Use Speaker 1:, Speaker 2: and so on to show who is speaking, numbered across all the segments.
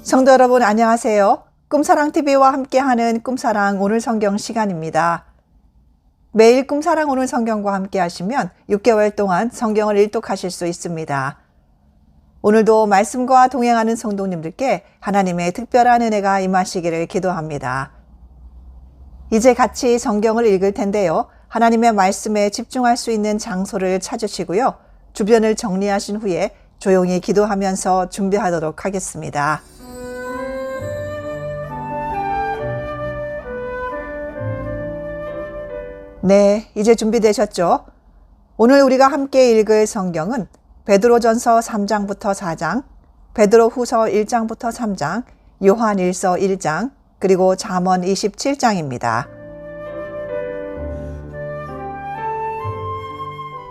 Speaker 1: 성도 여러분 안녕하세요. 꿈사랑TV와 함께하는 꿈사랑 오늘 성경 시간입니다. 매일 꿈사랑 오늘 성경과 함께 하시면 6개월 동안 성경을 일독하실 수 있습니다. 오늘도 말씀과 동행하는 성도님들께 하나님의 특별한 은혜가 임하시기를 기도합니다. 이제 같이 성경을 읽을 텐데요. 하나님의 말씀에 집중할 수 있는 장소를 찾으시고요. 주변을 정리하신 후에 조용히 기도하면서 준비하도록 하겠습니다. 네, 이제 준비되셨죠? 오늘 우리가 함께 읽을 성경은 베드로전서 3장부터 4장, 베드로후서 1장부터 3장, 요한일서 1장, 그리고 잠언 27장입니다.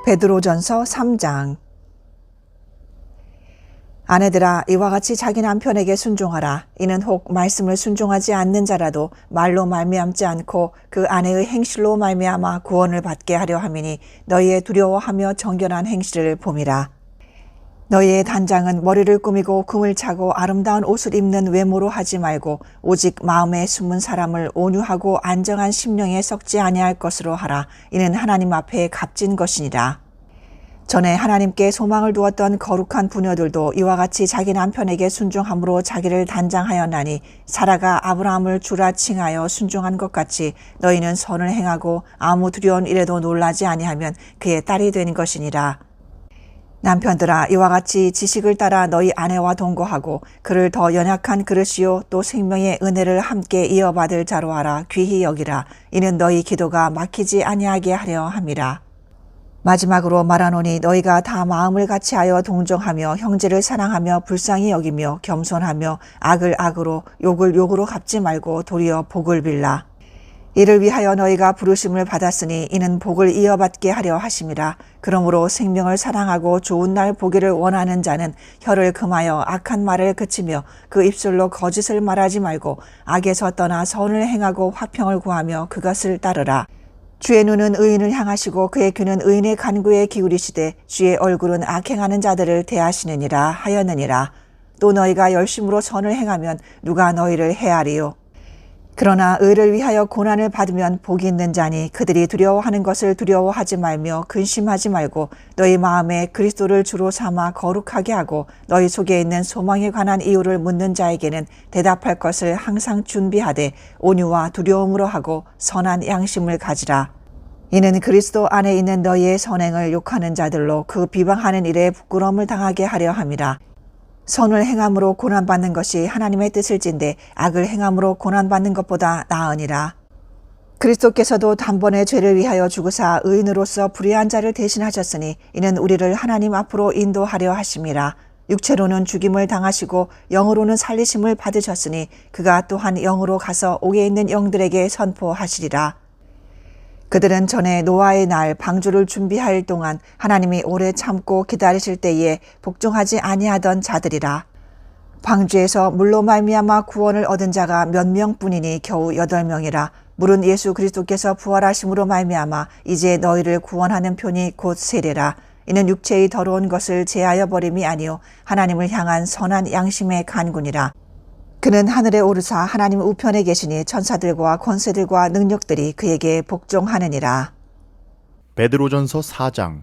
Speaker 1: 베드로전서 3장. 아내들아, 이와 같이 자기 남편에게 순종하라. 이는 혹 말씀을 순종하지 않는 자라도 말로 말미암지 않고 그 아내의 행실로 말미암아 구원을 받게 하려 함이니 너희의 두려워하며 정결한 행실을 봄이라. 너희의 단장은 머리를 꾸미고 금을 차고 아름다운 옷을 입는 외모로 하지 말고 오직 마음에 숨은 사람을 온유하고 안정한 심령에 썩지 아니할 것으로 하라. 이는 하나님 앞에 값진 것이니라. 전에 하나님께 소망을 두었던 거룩한 부녀들도 이와 같이 자기 남편에게 순종함으로 자기를 단장하였나니 사라가 아브라함을 주라 칭하여 순종한 것 같이 너희는 선을 행하고 아무 두려운 일에도 놀라지 아니하면 그의 딸이 된 것이니라. 남편들아, 이와 같이 지식을 따라 너희 아내와 동거하고 그를 더 연약한 그릇이요 또 생명의 은혜를 함께 이어받을 자로 하라. 귀히 여기라. 이는 너희 기도가 막히지 아니하게 하려 함이라. 마지막으로 말하노니 너희가 다 마음을 같이하여 동정하며 형제를 사랑하며 불쌍히 여기며 겸손하며 악을 악으로 욕을 욕으로 갚지 말고 도리어 복을 빌라. 이를 위하여 너희가 부르심을 받았으니 이는 복을 이어받게 하려 하심이라. 그러므로 생명을 사랑하고 좋은 날 보기를 원하는 자는 혀를 금하여 악한 말을 그치며 그 입술로 거짓을 말하지 말고 악에서 떠나 선을 행하고 화평을 구하며 그것을 따르라. 주의 눈은 의인을 향하시고 그의 귀는 의인의 간구에 기울이시되 주의 얼굴은 악행하는 자들을 대하시느니라 하였느니라. 또 너희가 열심으로 선을 행하면 누가 너희를 해하리요. 그러나 의를 위하여 고난을 받으면 복이 있는 자니 그들이 두려워하는 것을 두려워하지 말며 근심하지 말고 너희 마음에 그리스도를 주로 삼아 거룩하게 하고 너희 속에 있는 소망에 관한 이유를 묻는 자에게는 대답할 것을 항상 준비하되 온유와 두려움으로 하고 선한 양심을 가지라. 이는 그리스도 안에 있는 너희의 선행을 욕하는 자들로 그 비방하는 일에 부끄러움을 당하게 하려 함이라. 선을 행함으로 고난받는 것이 하나님의 뜻일진데 악을 행함으로 고난받는 것보다 나으니라. 그리스도께서도 단번에 죄를 위하여 죽으사 의인으로서 불의한 자를 대신하셨으니 이는 우리를 하나님 앞으로 인도하려 하심이라. 육체로는 죽임을 당하시고 영으로는 살리심을 받으셨으니 그가 또한 영으로 가서 옥에 있는 영들에게 선포하시리라. 그들은 전에 노아의 날 방주를 준비할 동안 하나님이 오래 참고 기다리실 때에 복종하지 아니하던 자들이라. 방주에서 물로 말미암아 구원을 얻은 자가 몇 명뿐이니 겨우 8명이라. 물은 예수 그리스도께서 부활하심으로 말미암아 이제 너희를 구원하는 편이 곧 세례라. 이는 육체의 더러운 것을 제하여 버림이 아니요 하나님을 향한 선한 양심의 간구니라. 그는 하늘에 오르사 하나님 우편에 계시니 천사들과 권세들과 능력들이 그에게 복종하느니라.
Speaker 2: 베드로전서 4장.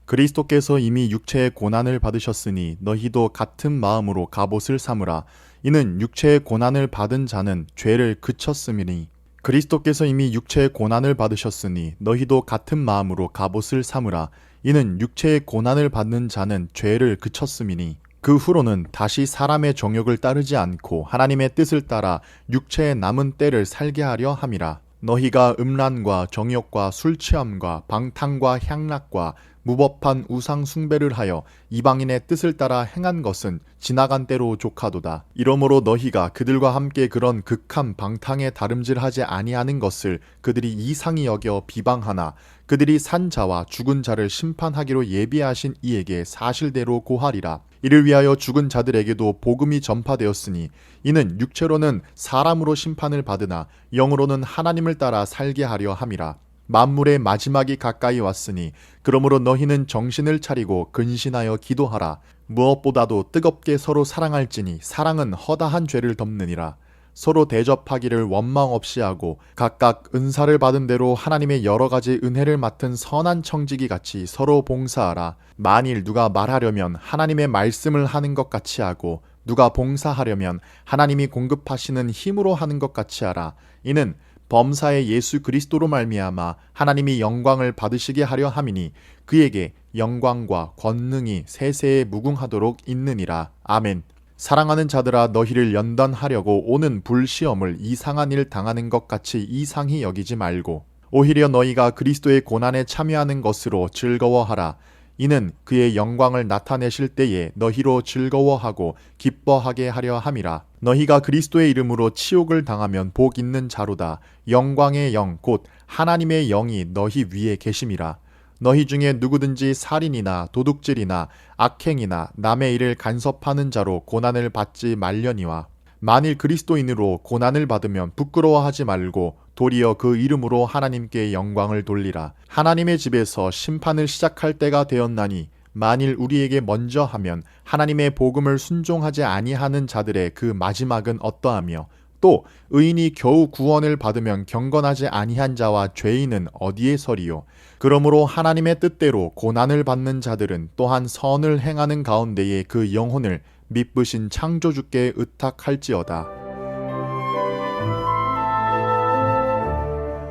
Speaker 2: 그리스도께서 이미 육체의 고난을 받으셨으니 너희도 같은 마음으로 갑옷을 삼으라. 이는 육체의 고난을 받은 자는 죄를 그쳤음이니 그리스도께서 이미 육체의 고난을 받으셨으니 너희도 같은 마음으로 갑옷을 삼으라. 이는 육체의 고난을 받는 자는 죄를 그쳤음이니 그 후로는 다시 사람의 정욕을 따르지 않고 하나님의 뜻을 따라 육체의 남은 때를 살게 하려 함이라. 너희가 음란과 정욕과 술취함과 방탕과 향락과 무법한 우상 숭배를 하여 이방인의 뜻을 따라 행한 것은 지나간 때로 족하도다. 이러므로 너희가 그들과 함께 그런 극한 방탕에 다름질하지 아니하는 것을 그들이 이상히 여겨 비방하나 그들이 산 자와 죽은 자를 심판하기로 예비하신 이에게 사실대로 고하리라. 이를 위하여 죽은 자들에게도 복음이 전파되었으니 이는 육체로는 사람으로 심판을 받으나 영으로는 하나님을 따라 살게 하려 함이라. 만물의 마지막이 가까이 왔으니 그러므로 너희는 정신을 차리고 근신하여 기도하라. 무엇보다도 뜨겁게 서로 사랑할지니 사랑은 허다한 죄를 덮느니라. 서로 대접하기를 원망 없이 하고 각각 은사를 받은 대로 하나님의 여러 가지 은혜를 맡은 선한 청지기 같이 서로 봉사하라. 만일 누가 말하려면 하나님의 말씀을 하는 것 같이 하고 누가 봉사하려면 하나님이 공급하시는 힘으로 하는 것 같이 하라. 이는 범사의 예수 그리스도로 말미암아 하나님이 영광을 받으시게 하려 함이니 그에게 영광과 권능이 세세에 무궁하도록 있느니라. 아멘. 사랑하는 자들아, 너희를 연단하려고 오는 불시험을 이상한 일 당하는 것 같이 이상히 여기지 말고 오히려 너희가 그리스도의 고난에 참여하는 것으로 즐거워하라. 이는 그의 영광을 나타내실 때에 너희로 즐거워하고 기뻐하게 하려 함이라. 너희가 그리스도의 이름으로 치욕을 당하면 복 있는 자로다. 영광의 영 곧 하나님의 영이 너희 위에 계심이라. 너희 중에 누구든지 살인이나 도둑질이나 악행이나 남의 일을 간섭하는 자로 고난을 받지 말려니와 만일 그리스도인으로 고난을 받으면 부끄러워하지 말고 도리어 그 이름으로 하나님께 영광을 돌리라. 하나님의 집에서 심판을 시작할 때가 되었나니 만일 우리에게 먼저 하면 하나님의 복음을 순종하지 아니하는 자들의 그 마지막은 어떠하며 또 의인이 겨우 구원을 받으면 경건하지 아니한 자와 죄인은 어디에 서리요. 그러므로 하나님의 뜻대로 고난을 받는 자들은 또한 선을 행하는 가운데에 그 영혼을 미쁘신 창조주께 의탁할지어다.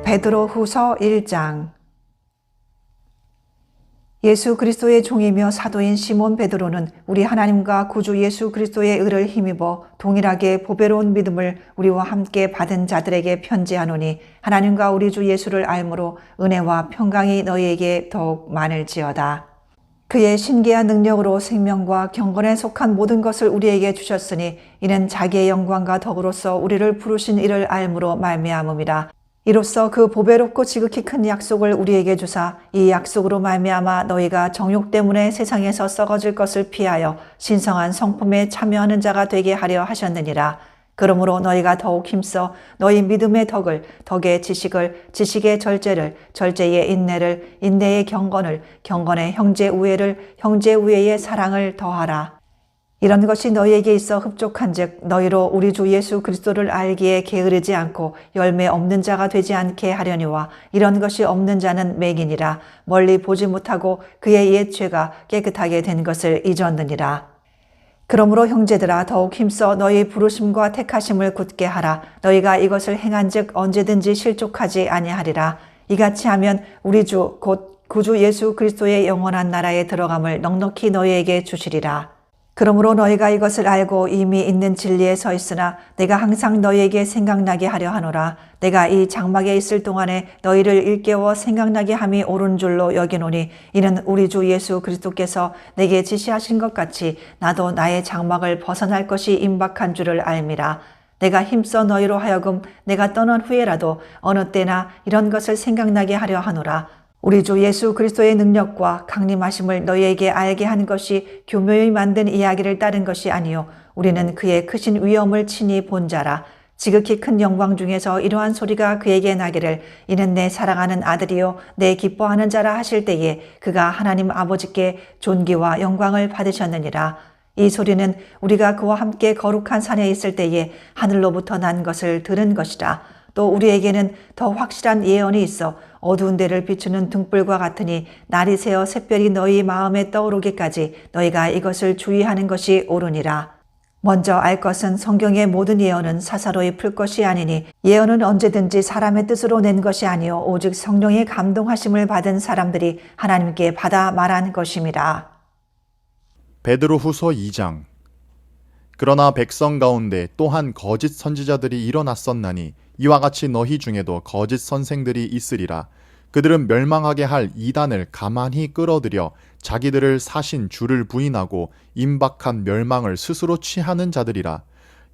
Speaker 1: 베드로후서 1장. 예수 그리스도의 종이며 사도인 시몬 베드로는 우리 하나님과 구주 예수 그리스도의 의를 힘입어 동일하게 보배로운 믿음을 우리와 함께 받은 자들에게 편지하노니 하나님과 우리 주 예수를 알므로 은혜와 평강이 너희에게 더욱 많을지어다. 그의 신기한 능력으로 생명과 경건에 속한 모든 것을 우리에게 주셨으니 이는 자기의 영광과 덕으로서 우리를 부르신 이를 알므로 말미암음이라. 이로써 그 보배롭고 지극히 큰 약속을 우리에게 주사 이 약속으로 말미암아 너희가 정욕 때문에 세상에서 썩어질 것을 피하여 신성한 성품에 참여하는 자가 되게 하려 하셨느니라. 그러므로 너희가 더욱 힘써 너희 믿음의 덕을, 덕의 지식을, 지식의 절제를, 절제의 인내를, 인내의 경건을, 경건의 형제 우애를, 형제 우애의 사랑을 더하라. 이런 것이 너희에게 있어 흡족한즉 너희로 우리 주 예수 그리스도를 알기에 게으르지 않고 열매 없는 자가 되지 않게 하려니와 이런 것이 없는 자는 맹인이라 멀리 보지 못하고 그의 옛 죄가 깨끗하게 된 것을 잊었느니라. 그러므로 형제들아 더욱 힘써 너희 부르심과 택하심을 굳게 하라. 너희가 이것을 행한즉 언제든지 실족하지 아니하리라. 이같이 하면 우리 주 곧 구주 예수 그리스도의 영원한 나라에 들어감을 넉넉히 너희에게 주시리라. 그러므로 너희가 이것을 알고 이미 있는 진리에 서 있으나 내가 항상 너희에게 생각나게 하려 하노라. 내가 이 장막에 있을 동안에 너희를 일깨워 생각나게 함이 옳은 줄로 여기노니 이는 우리 주 예수 그리스도께서 내게 지시하신 것 같이 나도 나의 장막을 벗어날 것이 임박한 줄을 알미라. 내가 힘써 너희로 하여금 내가 떠난 후에라도 어느 때나 이런 것을 생각나게 하려 하노라. 우리 주 예수 그리스도의 능력과 강림하심을 너희에게 알게 한 것이 교묘히 만든 이야기를 따른 것이 아니요 우리는 그의 크신 위엄을 친히 본 자라. 지극히 큰 영광 중에서 이러한 소리가 그에게 나기를 이는 내 사랑하는 아들이요 내 기뻐하는 자라 하실 때에 그가 하나님 아버지께 존귀와 영광을 받으셨느니라. 이 소리는 우리가 그와 함께 거룩한 산에 있을 때에 하늘로부터 난 것을 들은 것이라. 또 우리에게는 더 확실한 예언이 있어 어두운 데를 비추는 등불과 같으니 날이 새어 샛별이 너희 마음에 떠오르기까지 너희가 이것을 주의하는 것이 옳으니라. 먼저 알 것은 성경의 모든 예언은 사사로이 풀 것이 아니니 예언은 언제든지 사람의 뜻으로 낸 것이 아니요 오직 성령의 감동하심을 받은 사람들이 하나님께 받아 말한 것임이라.
Speaker 2: 베드로후서 2장. 그러나 백성 가운데 또한 거짓 선지자들이 일어났었나니 이와 같이 너희 중에도 거짓 선생들이 있으리라. 그들은 멸망하게 할 이단을 가만히 끌어들여 자기들을 사신 주를 부인하고 임박한 멸망을 스스로 취하는 자들이라.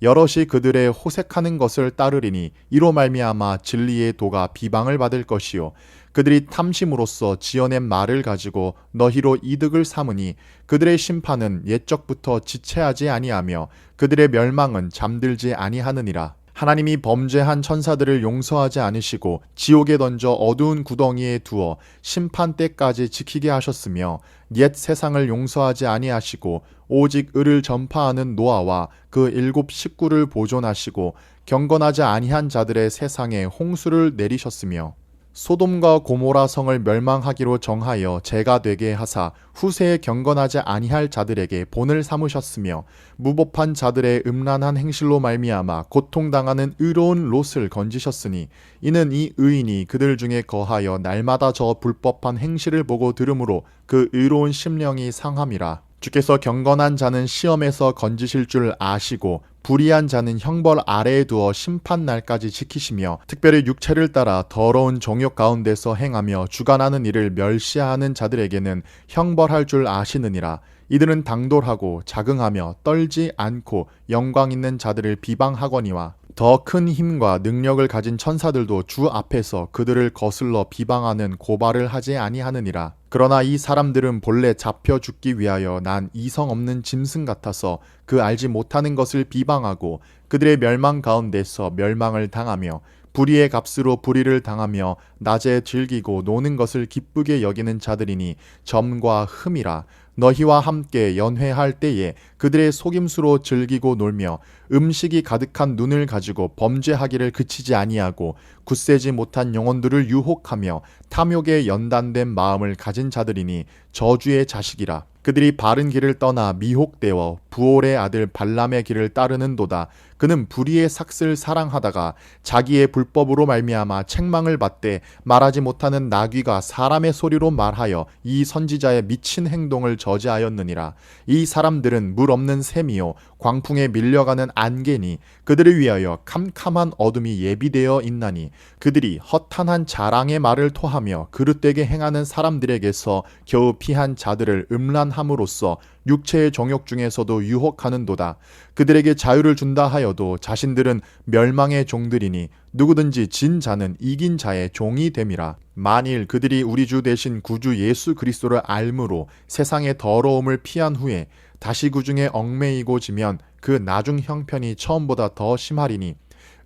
Speaker 2: 여럿이 그들의 호색하는 것을 따르리니 이로 말미암아 진리의 도가 비방을 받을 것이요 그들이 탐심으로써 지어낸 말을 가지고 너희로 이득을 삼으니 그들의 심판은 옛적부터 지체하지 아니하며 그들의 멸망은 잠들지 아니하느니라. 하나님이 범죄한 천사들을 용서하지 않으시고 지옥에 던져 어두운 구덩이에 두어 심판 때까지 지키게 하셨으며 옛 세상을 용서하지 아니하시고 오직 의를 전파하는 노아와 그 7 식구를 보존하시고 경건하지 아니한 자들의 세상에 홍수를 내리셨으며 소돔과 고모라 성을 멸망하기로 정하여 죄가 되게 하사 후세에 경건하지 아니할 자들에게 본을 삼으셨으며 무법한 자들의 음란한 행실로 말미암아 고통당하는 의로운 롯을 건지셨으니 이는 이 의인이 그들 중에 거하여 날마다 저 불법한 행실을 보고 들으므로 그 의로운 심령이 상함이라. 주께서 경건한 자는 시험에서 건지실 줄 아시고 불의한 자는 형벌 아래에 두어 심판 날까지 지키시며 특별히 육체를 따라 더러운 정욕 가운데서 행하며 주관하는 일을 멸시하는 자들에게는 형벌할 줄 아시느니라. 이들은 당돌하고 자긍하며 떨지 않고 영광 있는 자들을 비방하거니와 더 큰 힘과 능력을 가진 천사들도 주 앞에서 그들을 거슬러 비방하는 고발을 하지 아니하느니라. 그러나 이 사람들은 본래 잡혀 죽기 위하여 난 이성 없는 짐승 같아서 그 알지 못하는 것을 비방하고 그들의 멸망 가운데서 멸망을 당하며 불의의 값으로 불의를 당하며 낮에 즐기고 노는 것을 기쁘게 여기는 자들이니 점과 흠이라. 너희와 함께 연회할 때에 그들의 속임수로 즐기고 놀며 음식이 가득한 눈을 가지고 범죄하기를 그치지 아니하고 굳세지 못한 영혼들을 유혹하며 탐욕에 연단된 마음을 가진 자들이니 저주의 자식이라. 그들이 바른 길을 떠나 미혹되어 부올의 아들 발람의 길을 따르는도다. 그는 불의의 삭슬 사랑하다가 자기의 불법으로 말미암아 책망을 받되 말하지 못하는 나귀가 사람의 소리로 말하여 이 선지자의 미친 행동을 저지하였느니라. 이 사람들은 물 없는 샘이요 광풍에 밀려가는 안개니 그들을 위하여 캄캄한 어둠이 예비되어 있나니 그들이 허탄한 자랑의 말을 토하며 그릇되게 행하는 사람들에게서 겨우 피한 자들을 음란함으로써 육체의 정욕 중에서도 유혹하는도다. 그들에게 자유를 준다 하여도 자신들은 멸망의 종들이니 누구든지 진 자는 이긴 자의 종이 됨이라. 만일 그들이 우리 주 대신 구주 예수 그리스도를 알므로 세상의 더러움을 피한 후에 다시 그 중에 얽매이고 지면 그 나중 형편이 처음보다 더 심하리니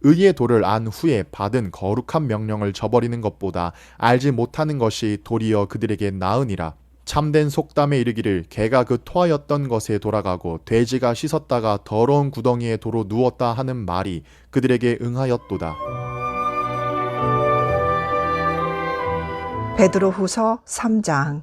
Speaker 2: 의의 도를 안 후에 받은 거룩한 명령을 저버리는 것보다 알지 못하는 것이 도리어 그들에게 나으니라. 참된 속담에 이르기를 개가 그 토하였던 것에 돌아가고 돼지가 씻었다가 더러운 구덩이에 도로 누웠다 하는 말이 그들에게 응하였도다.
Speaker 1: 베드로후서 3장.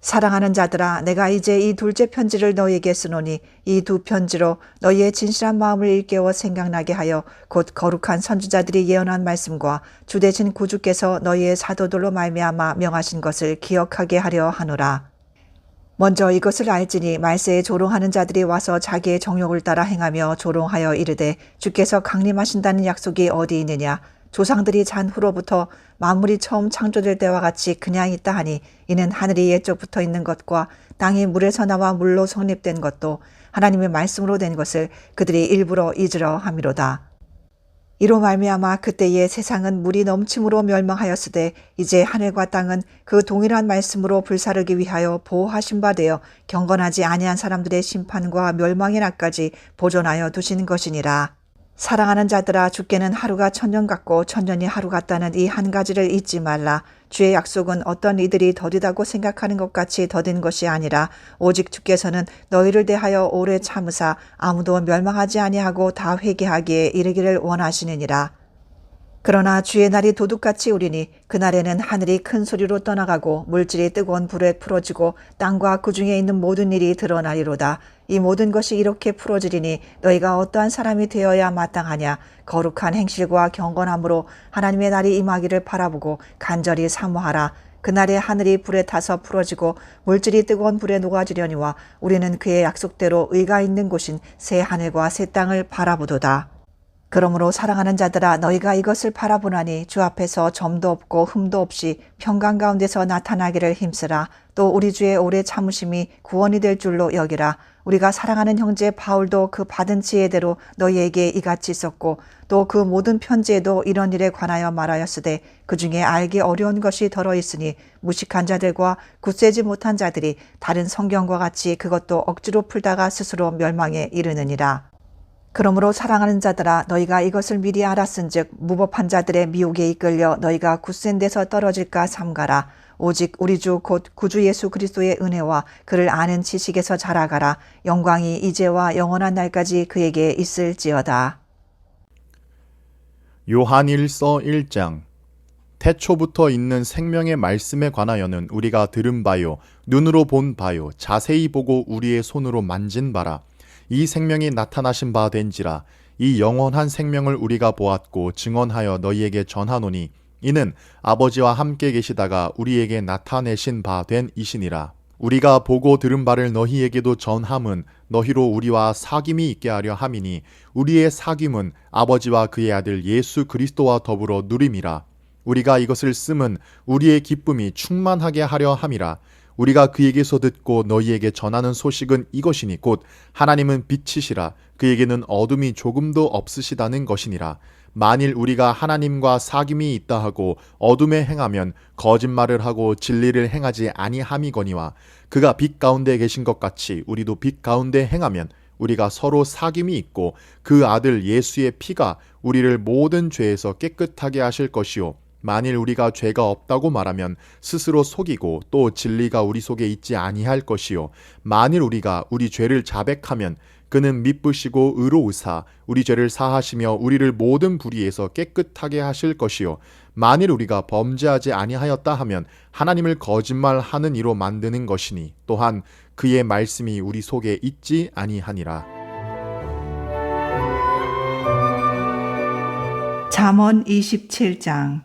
Speaker 1: 사랑하는 자들아, 내가 이제 이 둘째 편지를 너희에게 쓰노니 이 두 편지로 너희의 진실한 마음을 일깨워 생각나게 하여 곧 거룩한 선지자들이 예언한 말씀과 주 대신 구주께서 너희의 사도들로 말미암아 명하신 것을 기억하게 하려 하노라. 먼저 이것을 알지니 말세에 조롱하는 자들이 와서 자기의 정욕을 따라 행하며 조롱하여 이르되 주께서 강림하신다는 약속이 어디 있느냐. 조상들이 잔 후로부터 만물이 처음 창조될 때와 같이 그냥 있다 하니 이는 하늘이 옛적부터 있는 것과 땅이 물에서 나와 물로 성립된 것도 하나님의 말씀으로 된 것을 그들이 일부러 잊으려 함이로다. 이로 말미암아 그때의 세상은 물이 넘침으로 멸망하였으되 이제 하늘과 땅은 그 동일한 말씀으로 불사르기 위하여 보호하신 바 되어 경건하지 아니한 사람들의 심판과 멸망의 날까지 보존하여 두신 것이니라. 사랑하는 자들아, 주께는 하루가 천년 같고 천년이 하루 같다는 이 한 가지를 잊지 말라. 주의 약속은 어떤 이들이 더디다고 생각하는 것 같이 더딘 것이 아니라 오직 주께서는 너희를 대하여 오래 참으사 아무도 멸망하지 아니하고 다 회개하기에 이르기를 원하시느니라. 그러나 주의 날이 도둑같이 오리니 그날에는 하늘이 큰 소리로 떠나가고 물질이 뜨거운 불에 풀어지고 땅과 그 중에 있는 모든 일이 드러나리로다. 이 모든 것이 이렇게 풀어지리니 너희가 어떠한 사람이 되어야 마땅하냐. 거룩한 행실과 경건함으로 하나님의 날이 임하기를 바라보고 간절히 사모하라. 그날에 하늘이 불에 타서 풀어지고 물질이 뜨거운 불에 녹아지려니와 우리는 그의 약속대로 의가 있는 곳인 새 하늘과 새 땅을 바라보도다. 그러므로 사랑하는 자들아, 너희가 이것을 바라보나니 주 앞에서 점도 없고 흠도 없이 평강 가운데서 나타나기를 힘쓰라. 또 우리 주의 오래 참으심이 구원이 될 줄로 여기라. 우리가 사랑하는 형제 바울도 그 받은 지혜대로 너희에게 이같이 썼고 또 그 모든 편지에도 이런 일에 관하여 말하였으되 그 중에 알기 어려운 것이 덜어 있으니 무식한 자들과 굳세지 못한 자들이 다른 성경과 같이 그것도 억지로 풀다가 스스로 멸망에 이르느니라. 그러므로 사랑하는 자들아 너희가 이것을 미리 알았은즉 무법한 자들의 미혹에 이끌려 너희가 굳센 데서 떨어질까 삼가라. 오직 우리 주 곧 구주 예수 그리스도의 은혜와 그를 아는 지식에서 자라가라. 영광이 이제와 영원한 날까지 그에게 있을지어다.
Speaker 2: 요한일서 1장. 태초부터 있는 생명의 말씀에 관하여는 우리가 들은 바요 눈으로 본 바요 자세히 보고 우리의 손으로 만진 바라. 이 생명이 나타나신 바 된지라. 이 영원한 생명을 우리가 보았고 증언하여 너희에게 전하노니 이는 아버지와 함께 계시다가 우리에게 나타내신 바 된 이시니라. 우리가 보고 들은 바를 너희에게도 전함은 너희로 우리와 사귐이 있게 하려 함이니 우리의 사귐은 아버지와 그의 아들 예수 그리스도와 더불어 누림이라. 우리가 이것을 씀은 우리의 기쁨이 충만하게 하려 함이라. 우리가 그에게서 듣고 너희에게 전하는 소식은 이것이니 곧 하나님은 빛이시라. 그에게는 어둠이 조금도 없으시다는 것이니라. 만일 우리가 하나님과 사귐이 있다 하고 어둠에 행하면 거짓말을 하고 진리를 행하지 아니함이거니와 그가 빛 가운데 계신 것 같이 우리도 빛 가운데 행하면 우리가 서로 사귐이 있고 그 아들 예수의 피가 우리를 모든 죄에서 깨끗하게 하실 것이요 만일 우리가 죄가 없다고 말하면 스스로 속이고 또 진리가 우리 속에 있지 아니할 것이요 만일 우리가 우리 죄를 자백하면 그는 미쁘시고 의로우사 우리 죄를 사하시며 우리를 모든 불의에서 깨끗하게 하실 것이요 만일 우리가 범죄하지 아니하였다 하면 하나님을 거짓말하는 이로 만드는 것이니 또한 그의 말씀이 우리 속에 있지 아니하니라.
Speaker 1: 잠언 27장.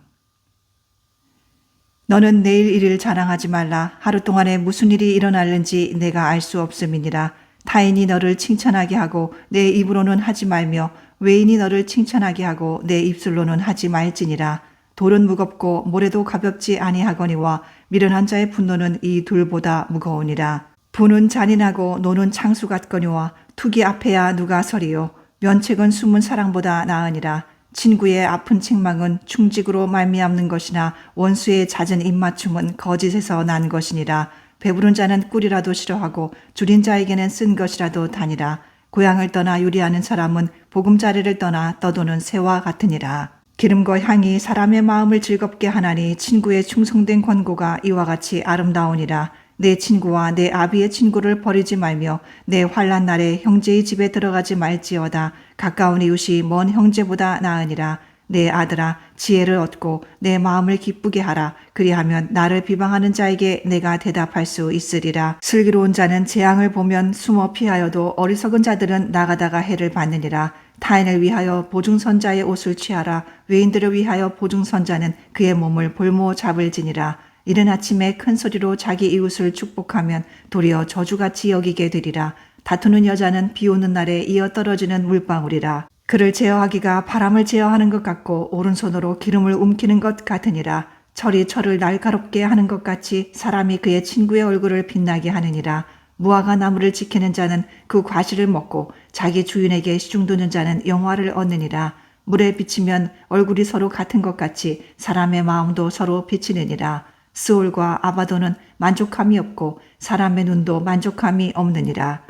Speaker 1: 너는 내일 일을 자랑하지 말라. 하루 동안에 무슨 일이 일어날는지 내가 알 수 없음이니라. 타인이 너를 칭찬하게 하고 내 입으로는 하지 말며 외인이 너를 칭찬하게 하고 내 입술로는 하지 말지니라. 돌은 무겁고 모래도 가볍지 아니하거니와 미련한 자의 분노는 이 둘보다 무거우니라. 분은 잔인하고 노는 창수 같거니와 투기 앞에야 누가 서리요. 면책은 숨은 사랑보다 나으니라. 친구의 아픈 책망은 충직으로 말미암는 것이나 원수의 잦은 입맞춤은 거짓에서 난 것이니라. 배부른 자는 꿀이라도 싫어하고 줄인 자에게는 쓴 것이라도 다니라. 고향을 떠나 요리하는 사람은 보금자리를 떠나 떠도는 새와 같으니라. 기름과 향이 사람의 마음을 즐겁게 하나니 친구의 충성된 권고가 이와 같이 아름다우니라. 내 친구와 내 아비의 친구를 버리지 말며 내 환난 날에 형제의 집에 들어가지 말지어다. 가까운 이웃이 먼 형제보다 나으니라. 내 아들아 지혜를 얻고 내 마음을 기쁘게 하라. 그리하면 나를 비방하는 자에게 내가 대답할 수 있으리라. 슬기로운 자는 재앙을 보면 숨어 피하여도 어리석은 자들은 나가다가 해를 받느니라. 타인을 위하여 보증선자의 옷을 취하라. 외인들을 위하여 보증선자는 그의 몸을 볼모 잡을지니라. 이른 아침에 큰 소리로 자기 이웃을 축복하면 도리어 저주같이 여기게 되리라. 다투는 여자는 비 오는 날에 이어 떨어지는 물방울이라. 그를 제어하기가 바람을 제어하는 것 같고 오른손으로 기름을 움키는 것 같으니라. 철이 철을 날카롭게 하는 것 같이 사람이 그의 친구의 얼굴을 빛나게 하느니라. 무화과 나무를 지키는 자는 그 과실을 먹고 자기 주인에게 시중두는 자는 영화를 얻느니라. 물에 비치면 얼굴이 서로 같은 것 같이 사람의 마음도 서로 비치느니라. 스올과 아바도는 만족함이 없고 사람의 눈도 만족함이 없느니라.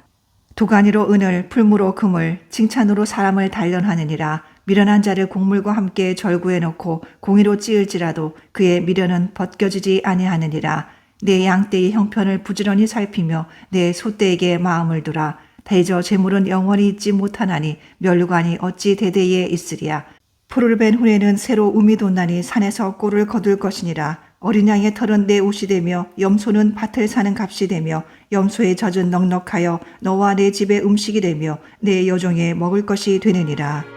Speaker 1: 도가니로 은을, 풀무로 금을, 칭찬으로 사람을 단련하느니라. 미련한 자를 곡물과 함께 절구해 놓고 공의로 찌을지라도 그의 미련은 벗겨지지 아니하느니라. 내 양떼의 형편을 부지런히 살피며 내 소떼에게 마음을 두라. 대저 재물은 영원히 있지 못하나니 면류관이 어찌 대대에 있으랴. 풀을 벤 후에는 새로 움이 돋나니 산에서 꼴을 거둘 것이니라. 어린 양의 털은 내 옷이 되며 염소는 밭을 사는 값이 되며 염소의 젖은 넉넉하여 너와 내 집의 음식이 되며 내 여종의 먹을 것이 되느니라.